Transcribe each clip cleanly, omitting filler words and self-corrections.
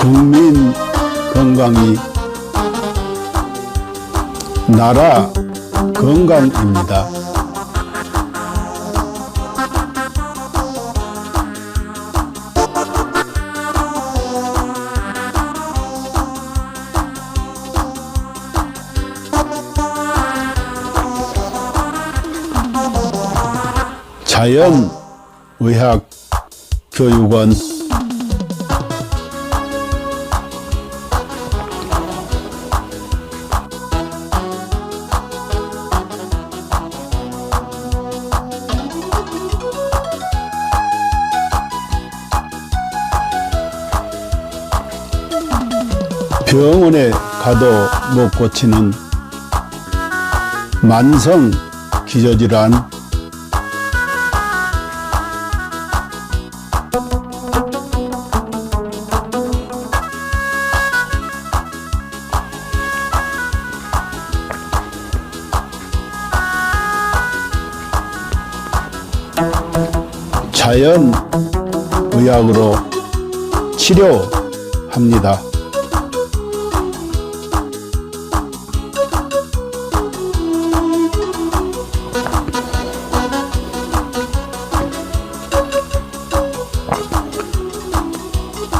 국민 건강이 나라 건강입니다. 자연의학교육원 병원에 가도 못 고치는 만성 기저질환, 자연의학으로 치료합니다.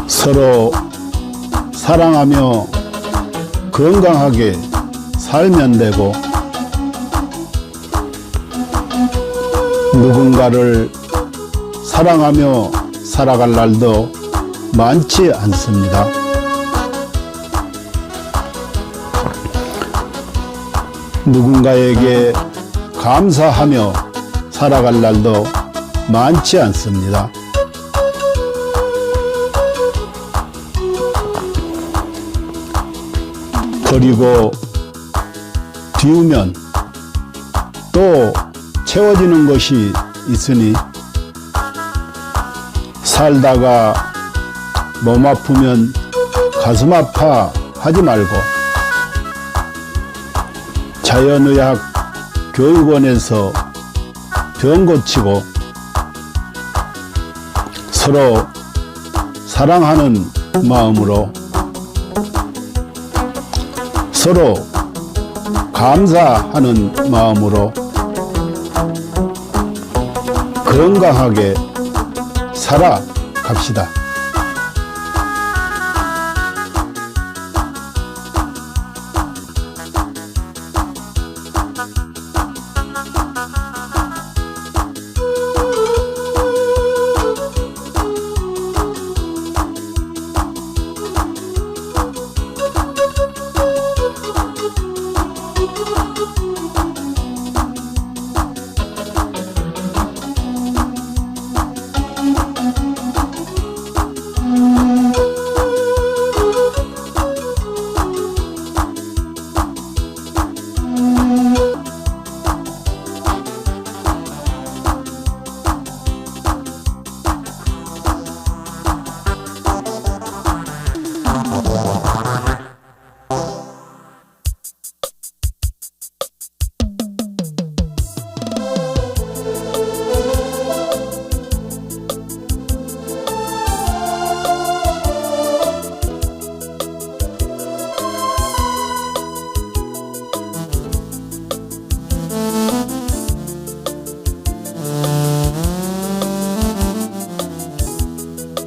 서로 사랑하며 건강하게 살면 되고, 누군가를 사랑하며 살아갈 날도 많지 않습니다. 누군가에게 감사하며 살아갈 날도 많지 않습니다. 그리고 비우면 또 채워지는 것이 있으니, 살다가 몸 아프면 가슴 아파 하지 말고 자연의학 교육원에서 병 고치고 서로 사랑하는 마음으로, 서로 감사하는 마음으로 건강하게 살아갑시다.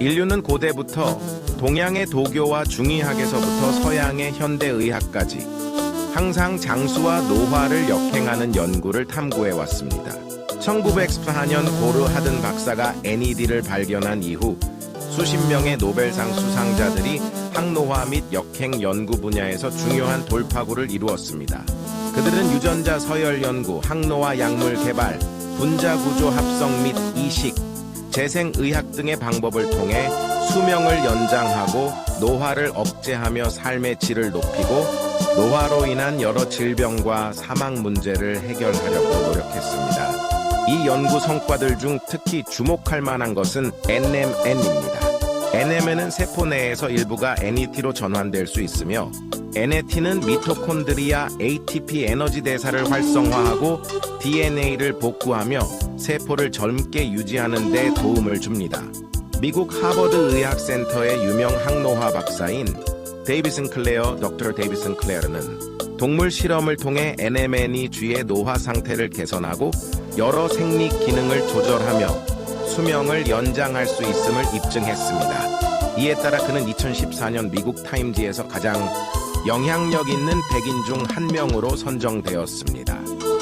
인류는 고대부터 동양의 도교와 중의학에서부터 서양의 현대의학까지 항상 장수와 노화를 역행하는 연구를 탐구해 왔습니다. 1914년 고르 하든 박사가 NED를 발견한 이후 수십 명의 노벨상 수상자들이 항노화 및 역행 연구 분야에서 중요한 돌파구를 이루었습니다. 그들은 유전자 서열 연구, 항노화 약물 개발, 분자 구조 합성 및 이식, 재생의학 등의 방법을 통해 수명을 연장하고 노화를 억제하며 삶의 질을 높이고 노화로 인한 여러 질병과 사망 문제를 해결하려고 노력했습니다. 이 연구 성과들 중 특히 주목할 만한 것은 NMN입니다. NMN은 세포 내에서 일부가 NET로 전환될 수 있으며, NAT는 미토콘드리아 ATP 에너지 대사를 활성화하고 DNA를 복구하며 세포를 젊게 유지하는 데 도움을 줍니다. 미국 하버드 의학센터의 유명 항노화 박사인 Dr. 데이비 싱클레어는 동물 실험을 통해 NMN이 쥐의 노화 상태를 개선하고 여러 생리 기능을 조절하며 수명을 연장할 수 있음을 입증했습니다. 이에 따라 그는 2014년 미국 타임지에서 가장 영향력 있는 100인 중 한 명으로 선정되었습니다.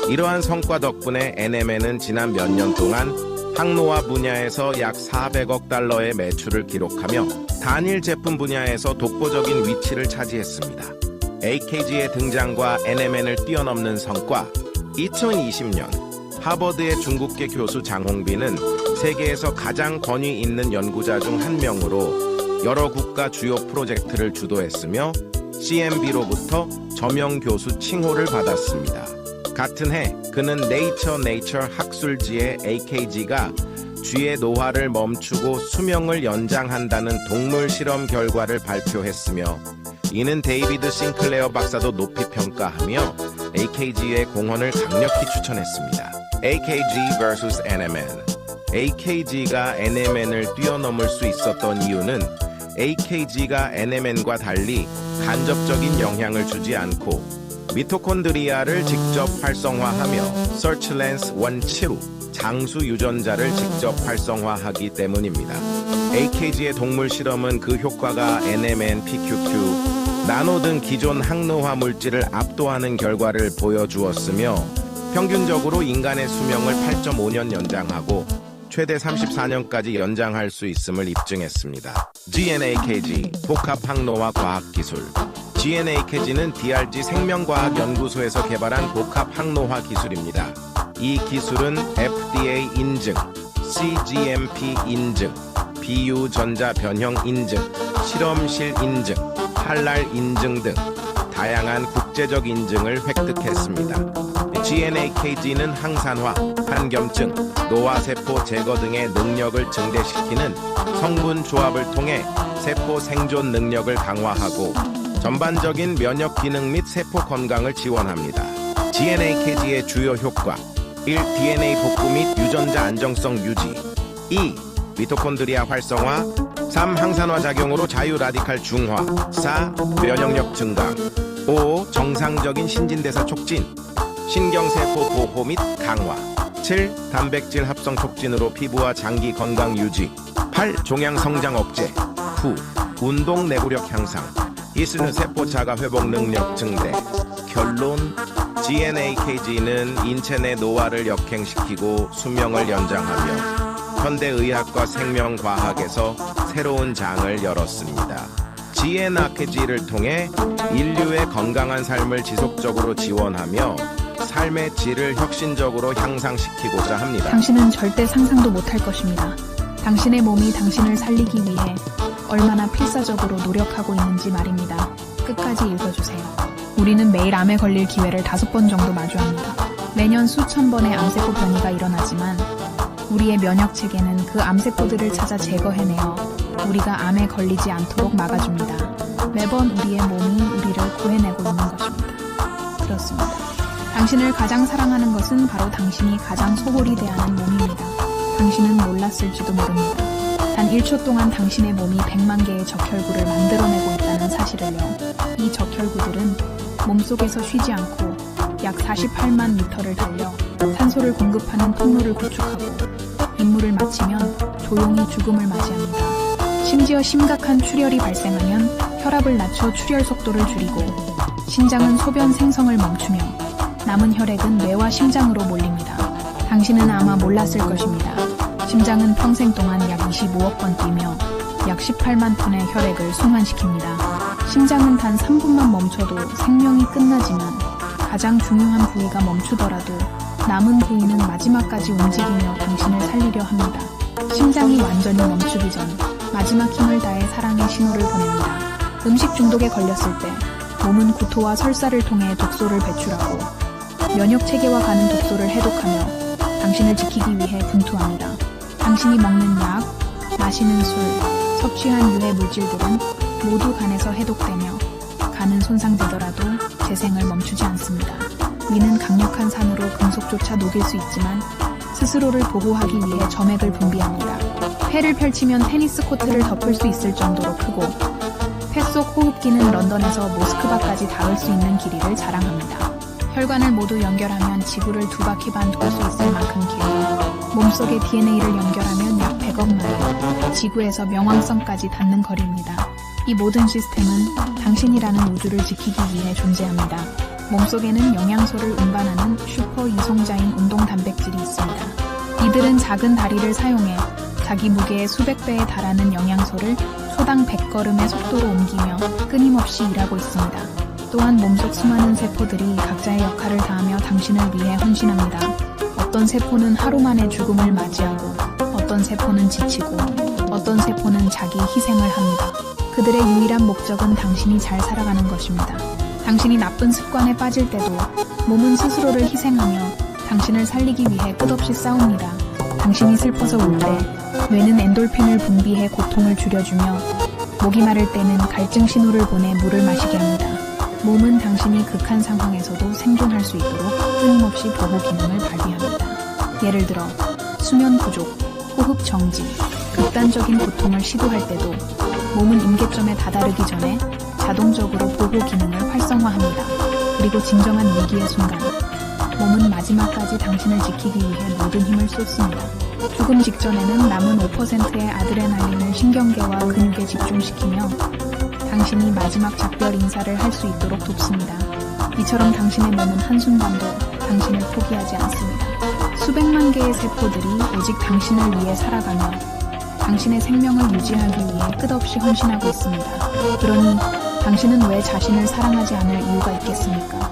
이러한 성과 덕분에 NMN은 지난 몇 년 동안 항노화 분야에서 약 400억 달러의 매출을 기록하며 단일 제품 분야에서 독보적인 위치를 차지했습니다. AKG의 등장과 NMN을 뛰어넘는 성과. 2020년 하버드의 중국계 교수 장홍빈은 세계에서 가장 권위 있는 연구자 중 한 명으로 여러 국가 주요 프로젝트를 주도했으며 CMB로부터 저명 교수 칭호를 받았습니다. 같은 해 그는 네이처 학술지에 AKG가 쥐의 노화를 멈추고 수명을 연장한다는 동물 실험 결과를 발표했으며 이는 데이비드 싱클레어 박사도 높이 평가하며 AKG의 공헌을 강력히 추천했습니다. AKG vs NMN. AKG가 NMN을 뛰어넘을 수 있었던 이유는 AKG가 NMN과 달리 간접적인 영향을 주지 않고 미토콘드리아를 직접 활성화하며 서치랜스 원치루 장수 유전자를 직접 활성화하기 때문입니다. AKG의 동물 실험은 그 효과가 NMN, PQQ, 나노 등 기존 항노화 물질을 압도하는 결과를 보여주었으며 평균적으로 인간의 수명을 8.5년 연장하고 최대 34년까지 연장할 수 있음을 입증했습니다. GNAKG, 복합항노화 과학기술. GNAKG는 DRG 생명과학연구소에서 개발한 복합항노화 기술입니다. 이 기술은 FDA 인증, CGMP 인증, 비유전자 변형 인증, 실험실 인증, 할랄 인증 등 다양한 국제적 인증을 획득했습니다. GNAKG는 항산화, 한겸증, 노화세포 제거 등의 능력을 증대시키는 성분 조합을 통해 세포 생존 능력을 강화하고 전반적인 면역 기능 및 세포 건강을 지원합니다. GNAKG의 주요 효과 1. DNA 복구 및 유전자 안정성 유지 2. 미토콘드리아 활성화 3. 항산화 작용으로 자유 라디칼 중화 4. 면역력 증강 5. 정상적인 신진대사 촉진 신경세포 보호 및 강화 7. 단백질 합성 촉진으로 피부와 장기 건강 유지 8. 종양 성장 억제 9. 운동 내구력 향상 이스는 세포 자가 회복 능력 증대 결론 GNAKG는 인체 내 노화를 역행시키고 수명을 연장하며 현대의학과 생명과학에서 새로운 장을 열었습니다. GNAKG를 통해 인류의 건강한 삶을 지속적으로 지원하며 삶의 질을 혁신적으로 향상시키고자 합니다. 당신은 절대 상상도 못할 것입니다. 당신의 몸이 당신을 살리기 위해 얼마나 필사적으로 노력하고 있는지 말입니다. 끝까지 읽어주세요. 우리는 매일 암에 걸릴 기회를 5번 정도 마주합니다. 매년 수천 번의 암세포 변이가 일어나지만 우리의 면역 체계는 그 암세포들을 찾아 제거해내어 우리가 암에 걸리지 않도록 막아줍니다. 매번 우리의 몸이 우리를 구해내고 있는 것입니다. 그렇습니다. 당신을 가장 사랑하는 것은 바로 당신이 가장 소홀히 대하는 몸입니다. 당신은 몰랐을지도 모릅니다. 단 1초 동안 당신의 몸이 100만 개의 적혈구를 만들어내고 있다는 사실을요. 이 적혈구들은 몸속에서 쉬지 않고 약 48만 미터를 달려 산소를 공급하는 통로를 구축하고 임무를 마치면 조용히 죽음을 맞이합니다. 심지어 심각한 출혈이 발생하면 혈압을 낮춰 출혈 속도를 줄이고 심장은 소변 생성을 멈추며 남은 혈액은 뇌와 심장으로 몰립니다. 당신은 아마 몰랐을 것입니다. 심장은 평생 동안 약 25억 번 뛰며 약 18만 톤의 혈액을 순환시킵니다. 심장은 단 3분만 멈춰도 생명이 끝나지만 가장 중요한 부위가 멈추더라도 남은 부위는 마지막까지 움직이며 당신을 살리려 합니다. 심장이 완전히 멈추기 전 마지막 힘을 다해 사랑의 신호를 보냅니다. 음식 중독에 걸렸을 때 몸은 구토와 설사를 통해 독소를 배출하고 면역 체계와 가는 독소를 해독하며 당신을 지키기 위해 분투합니다. 당신이 먹는 약, 마시는 술, 섭취한 유해 물질들은 모두 간에서 해독되며 간은 손상되더라도 재생을 멈추지 않습니다. 위는 강력한 산으로 금속조차 녹일 수 있지만 스스로를 보호하기 위해 점액을 분비합니다. 폐를 펼치면 테니스 코트를 덮을 수 있을 정도로 크고 폐 속 호흡기는 런던에서 모스크바까지 닿을 수 있는 길이를 자랑합니다. 혈관을 모두 연결하면 지구를 2바퀴 반 돌 수 있을 만큼 길고 몸속의 DNA를 연결하면 약 100억 마일, 지구에서 명왕성까지 닿는 거리입니다. 이 모든 시스템은 당신이라는 우주를 지키기 위해 존재합니다. 몸속에는 영양소를 운반하는 슈퍼 이송자인 운동 단백질이 있습니다. 이들은 작은 다리를 사용해 자기 무게의 수백 배에 달하는 영양소를 초당 100걸음의 속도로 옮기며 끊임없이 일하고 있습니다. 또한 몸속 수많은 세포들이 각자의 역할을 다하며 당신을 위해 헌신합니다. 어떤 세포는 하루 만에 죽음을 맞이하고 어떤 세포는 지치고 어떤 세포는 자기 희생을 합니다. 그들의 유일한 목적은 당신이 잘 살아가는 것입니다. 당신이 나쁜 습관에 빠질 때도 몸은 스스로를 희생하며 당신을 살리기 위해 끝없이 싸웁니다. 당신이 슬퍼서 울 때 뇌는 엔돌핀을 분비해 고통을 줄여주며 목이 마를 때는 갈증 신호를 보내 물을 마시게 합니다. 몸은 당신이 극한 상황에서도 생존할 수 있도록 끊임없이 보호 기능을 발휘합니다. 예를 들어 수면 부족, 호흡 정지, 극단적인 고통을 시도할 때도 몸은 임계점에 다다르기 전에 자동적으로 보호 기능을 활성화합니다. 그리고 진정한 위기의 순간, 몸은 마지막까지 당신을 지키기 위해 모든 힘을 쏟습니다. 죽음 직전에는 남은 5%의 아드레날린을 신경계와 근육에 집중시키며 당신이 마지막 작별 인사를 할 수 있도록 돕습니다. 이처럼 당신의 몸은 한순간도 당신을 포기하지 않습니다. 수백만 개의 세포들이 오직 당신을 위해 살아가며 당신의 생명을 유지하기 위해 끝없이 헌신하고 있습니다. 그러니 당신은 왜 자신을 사랑하지 않을 이유가 있겠습니까?